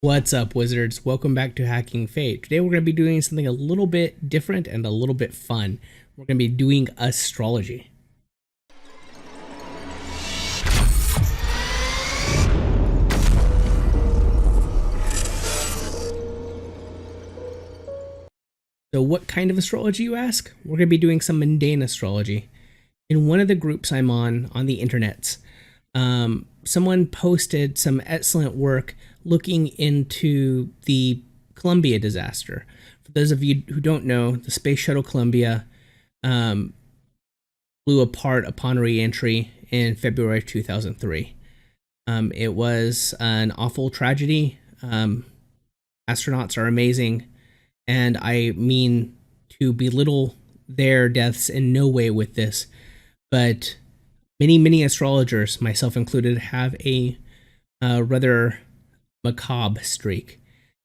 What's up, wizards? Welcome back to Hacking Fate. Today we're going to be doing something a little bit different and a little bit fun. We're going to be doing astrology. So what kind of astrology, you ask? We're going to be doing some mundane astrology. In one of the groups I'm on the internets, someone posted some excellent work looking into the Columbia disaster. For those of you who don't know, the Space Shuttle Columbia blew apart upon re-entry in February 2003. It was an awful tragedy. Astronauts are amazing, and I mean to belittle their deaths in no way with this, but many astrologers, myself included, have a rather macabre streak.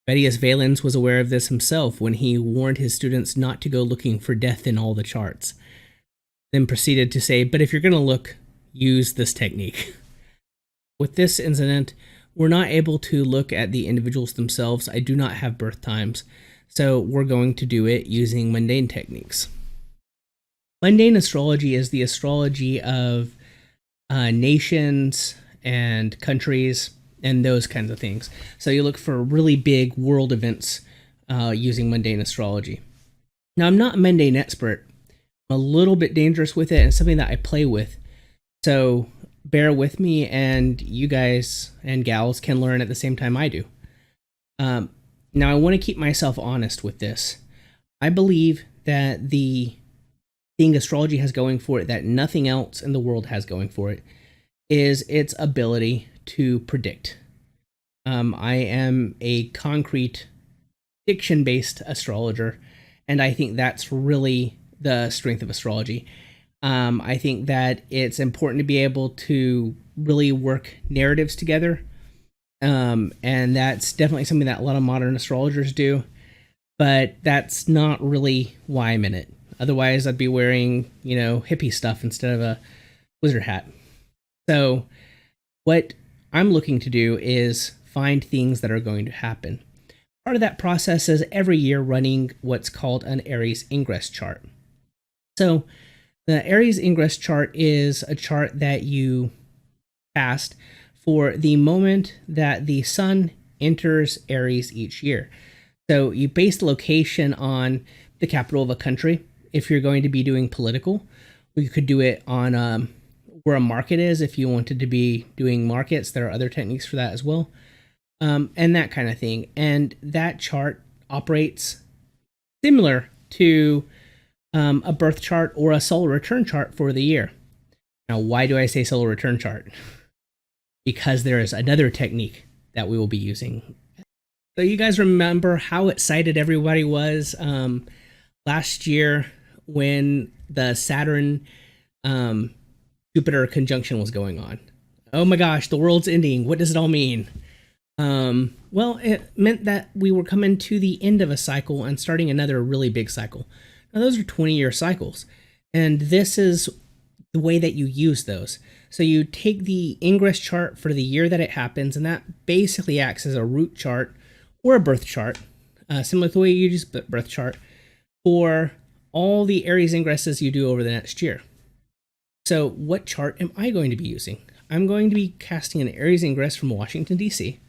Vettius Valens was aware of this himself when he warned his students not to go looking for death in all the charts, then proceeded to say, but if you're going to look, use this technique. With this incident, we're not able to look at the individuals themselves. I do not have birth times, so we're going to do it using mundane techniques. Mundane astrology is the astrology of nations and countries and those kinds of things. So you look for really big world events using mundane astrology. Now, I'm not a mundane expert. I'm a little bit dangerous with it and something that I play with. So bear with me, and you guys and gals can learn at the same time I do. Now, I want to keep myself honest with this. I believe that the thing astrology has going for it that nothing else in the world has going for it is its ability to predict. I am a concrete prediction-based astrologer, and I think that's really the strength of astrology. I think that it's important to be able to really work narratives together, and that's definitely something that a lot of modern astrologers do, but that's not really why I'm in it. Otherwise, I'd be wearing, hippie stuff instead of a wizard hat. So what I'm looking to do is find things that are going to happen. Part of that process is every year running what's called an Aries ingress chart. So the Aries ingress chart is a chart that you cast for the moment that the sun enters Aries each year. So you base the location on the capital of a country. If you're going to be doing political, you could do it on where a market is. If you wanted to be doing markets, there are other techniques for that as well, and that kind of thing. And that chart operates similar to a birth chart or a solar return chart for the year. Now, why do I say solar return chart? Because there is another technique that we will be using. So you guys remember how excited everybody was last year when the Saturn Jupiter conjunction was going on. Oh my gosh, the world's ending. What does it all mean? Well, it meant that we were coming to the end of a cycle and starting another really big cycle. Now, those are 20-year cycles, and this is the way that you use those. So you take the ingress chart for the year that it happens, and that basically acts as a root chart or a birth chart, similar to the way you use birth chart, for all the Aries ingresses you do over the next year. So what chart am I going to be using? I'm going to be casting an Aries ingress from Washington, D.C.,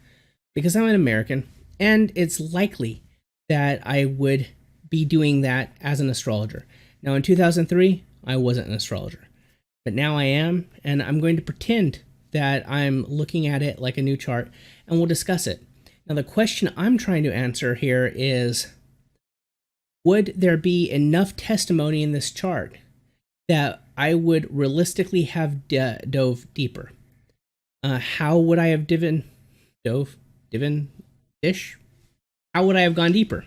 because I'm an American, and it's likely that I would be doing that as an astrologer. Now, in 2003, I wasn't an astrologer, but now I am, and I'm going to pretend that I'm looking at it like a new chart, and we'll discuss it. Now, the question I'm trying to answer here is, would there be enough testimony in this chart that I would realistically have dove deeper? How would I have How would I have gone deeper?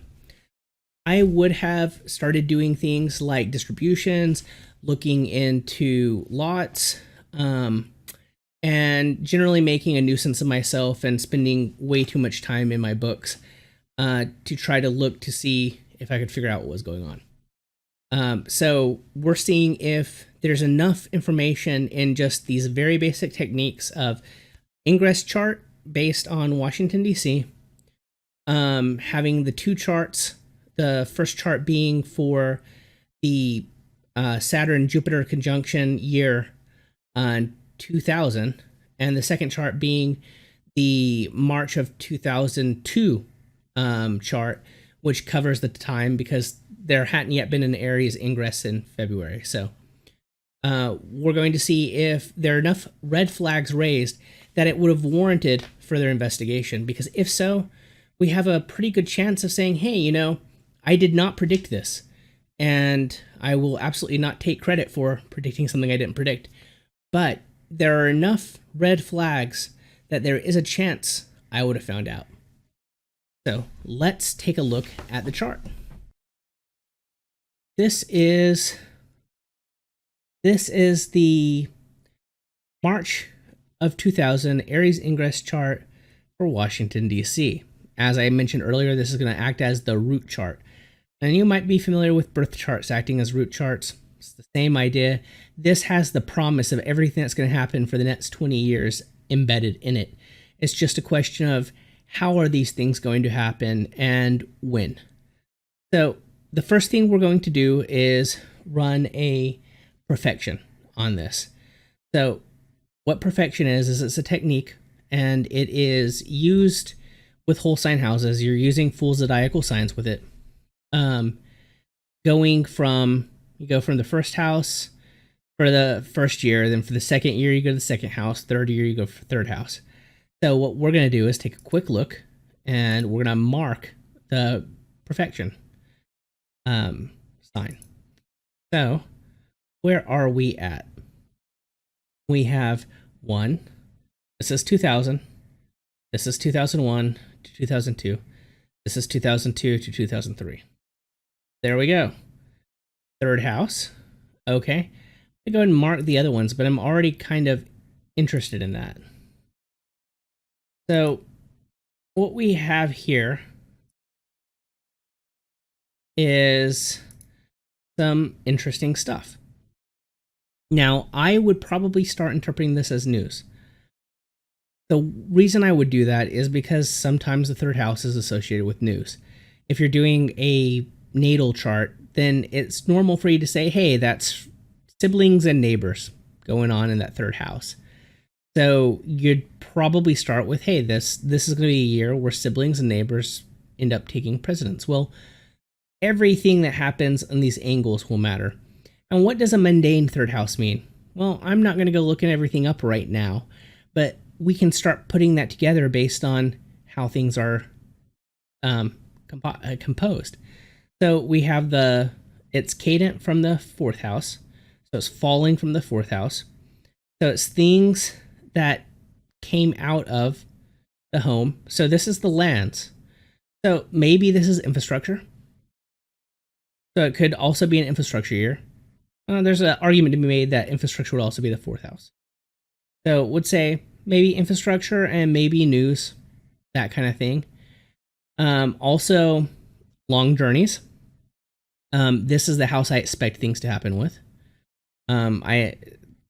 I would have started doing things like distributions, looking into lots, and generally making a nuisance of myself and spending way too much time in my books to try to look to see if I could figure out what was going on. So we're seeing if there's enough information in just these very basic techniques of ingress chart based on Washington, D.C., having the two charts, the first chart being for the Saturn Jupiter conjunction year 2000, and the second chart being the March of 2002 chart, which covers the time because there hadn't yet been an Aries ingress in February. So we're going to see if there are enough red flags raised that it would have warranted further investigation. Because if so, we have a pretty good chance of saying, hey, you know, I did not predict this. And I will absolutely not take credit for predicting something I didn't predict. But there are enough red flags that there is a chance I would have found out. So let's take a look at the chart. This is the March of 2000 Aries ingress chart for Washington, D.C. As I mentioned earlier, this is going to act as the root chart. And you might be familiar with birth charts acting as root charts. It's the same idea. This has the promise of everything that's going to happen for the next 20 years embedded in it. It's just a question of how are these things going to happen and when. So the first thing we're going to do is run a perfection on this. So what perfection is it's a technique, and it is used with whole sign houses. You're using full zodiacal signs with it. You go from the first house for the first year, then for the second year you go to the second house, third year you go for third house. So what we're going to do is take a quick look, and we're going to mark the perfection sign. So where are we at? We have 1. This is 2000. This is 2001 to 2002. This is 2002 to 2003. There we go. Third house. Okay. I go ahead and mark the other ones, but I'm already kind of interested in that. So what we have here is some interesting stuff. Now, I would probably start interpreting this as news. The reason I would do that is because sometimes the third house is associated with news. If you're doing a natal chart, then it's normal for you to say, hey, that's siblings and neighbors going on in that third house. So you'd probably start with, hey, this is going to be a year where siblings and neighbors end up taking precedence. Well, everything that happens on these angles will matter. And what does a mundane third house mean? Well, I'm not going to go looking everything up right now, but we can start putting that together based on how things are composed. So we have it's cadent from the fourth house. So it's falling from the fourth house. So it's things that came out of the home. So this is the lands. So maybe this is infrastructure. So it could also be an infrastructure year. There's an argument to be made that infrastructure would also be the fourth house. So would say maybe infrastructure and maybe news, that kind of thing. Also, long journeys. This is the house I expect things to happen with.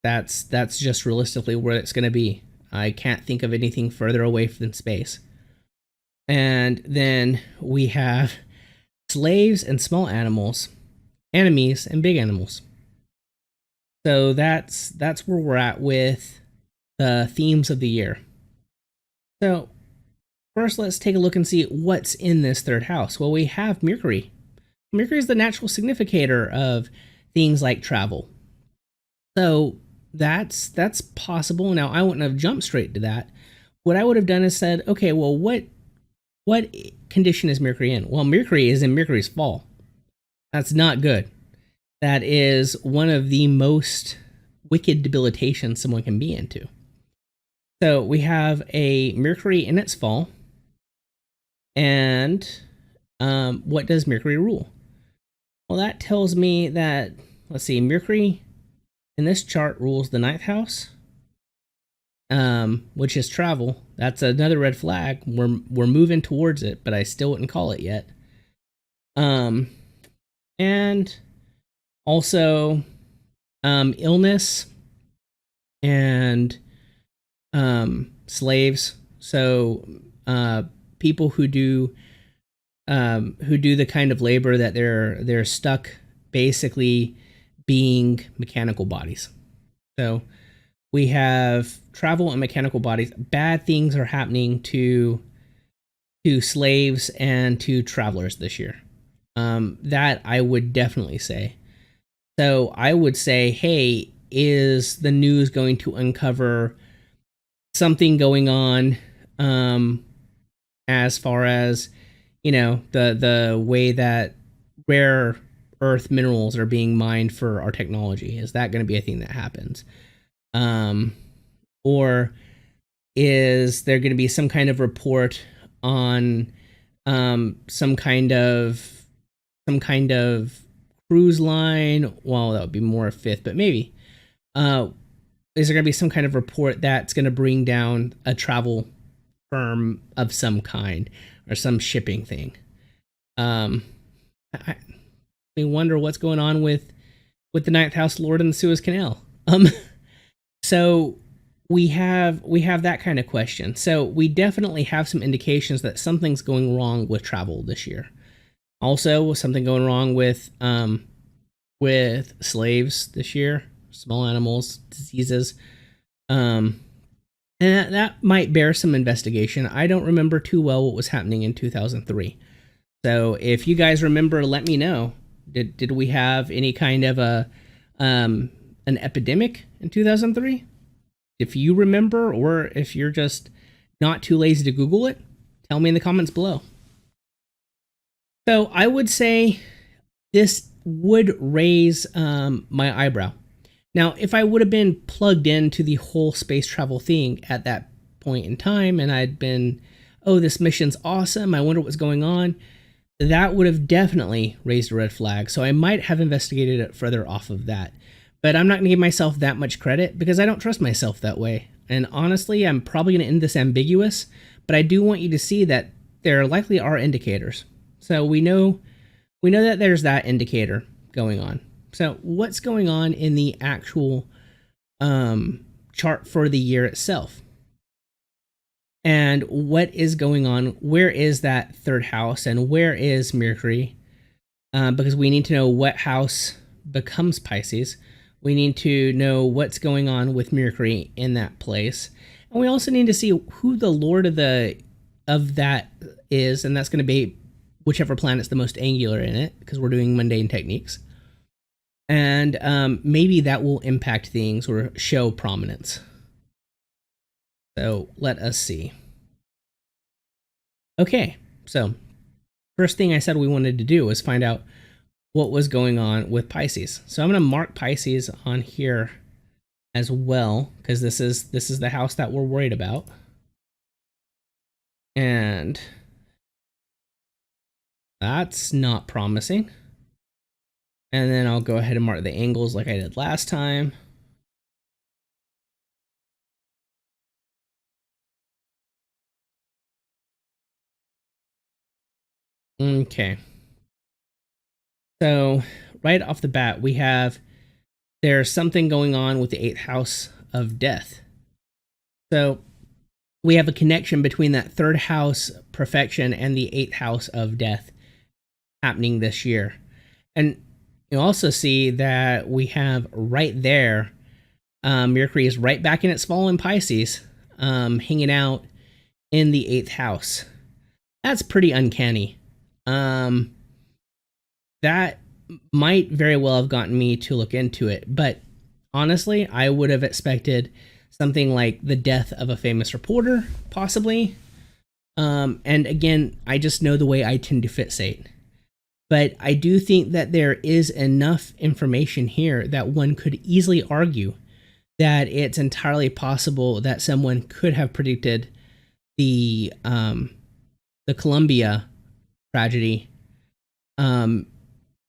That's just realistically where it's going to be. I can't think of anything further away than space. And then we have slaves and small animals, enemies and big animals. So that's where we're at with the themes of the year. So first, let's take a look and see what's in this third house. Well, we have Mercury. Mercury is the natural significator of things like travel. So that's possible. Now, I wouldn't have jumped straight to that. What I would have done is said, okay, well, what condition is Mercury in? Well, Mercury is in Mercury's fall. That's not good. That is one of the most wicked debilitations someone can be into. So we have a Mercury in its fall. And what does Mercury rule? Well, that tells me that, let's see, Mercury in this chart rules the ninth house, which is travel. That's another red flag. We're moving towards it, but I still wouldn't call it yet. And also illness and slaves. So people who do who do the kind of labor that they're stuck basically being mechanical bodies. So we have travel and mechanical bodies. Bad things are happening to slaves and to travelers this year. That I would definitely say. So I would say, hey, is the news going to uncover something going on, as far as, the way that rare earth minerals are being mined for our technology? Is that going to be a thing that happens? Or is there going to be some kind of report on some kind of cruise line? Well, that would be more a fifth, but maybe. Is there going to be some kind of report that's going to bring down a travel firm of some kind or some shipping thing? I wonder what's going on with the Ninth House Lord and the Suez Canal. So we have that kind of question. So we definitely have some indications that something's going wrong with travel this year. Also, something going wrong with slaves this year, small animals, diseases, and that might bear some investigation. I don't remember too well what was happening in 2003. So if you guys remember, let me know. Did we have any kind of an epidemic in 2003? If you remember, or if you're just not too lazy to Google it, tell me in the comments below. So I would say this would raise my eyebrow. Now, if I would have been plugged into the whole space travel thing at that point in time, and I'd been, oh, this mission's awesome, I wonder what's going on, that would have definitely raised a red flag. So I might have investigated it further off of that. But I'm not going to give myself that much credit because I don't trust myself that way. And honestly, I'm probably going to end this ambiguous, but I do want you to see that there likely are indicators. So we know that there's that indicator going on. So what's going on in the actual chart for the year itself? And what is going on? Where is that third house and where is Mercury? Because we need to know what house becomes Pisces. We need to know what's going on with Mercury in that place. And we also need to see who the lord of that is, and that's going to be whichever planet's the most angular in it, because we're doing mundane techniques. And maybe that will impact things or show prominence. So let us see. Okay, so first thing I said we wanted to do was find out what was going on with Pisces. So I'm going to mark Pisces on here as well, because this is the house that we're worried about. And that's not promising. And then I'll go ahead and mark the angles like I did last time. Okay. So right off the bat, there's something going on with the 8th house of death. So we have a connection between that 3rd house perfection and the 8th house of death happening this year. And you also see that we have right there, Mercury is right back in its fallen Pisces, hanging out in the 8th house. That's pretty uncanny. That might very well have gotten me to look into it, but honestly, I would have expected something like the death of a famous reporter, possibly. And again, I just know the way I tend to fixate. But I do think that there is enough information here that one could easily argue that it's entirely possible that someone could have predicted the Columbia tragedy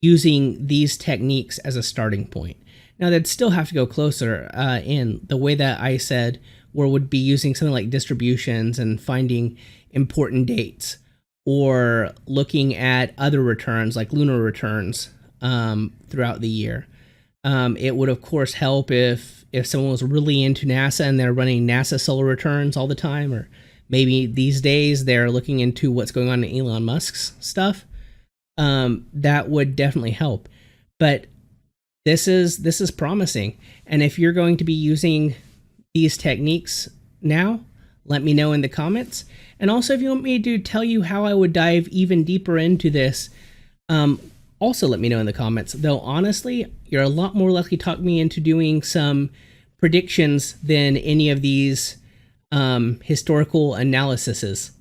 using these techniques as a starting point. Now, they'd still have to go closer in the way that I said, where would be using something like distributions and finding important dates, or looking at other returns like lunar returns throughout the year. It would, of course, help if someone was really into NASA and they're running NASA solar returns all the time, or maybe these days they're looking into what's going on in Elon Musk's stuff. That would definitely help. But this is promising. And if you're going to be using these techniques now, let me know in the comments. And also, if you want me to tell you how I would dive even deeper into this, also let me know in the comments. Though honestly, you're a lot more likely to talk me into doing some predictions than any of these historical analyses.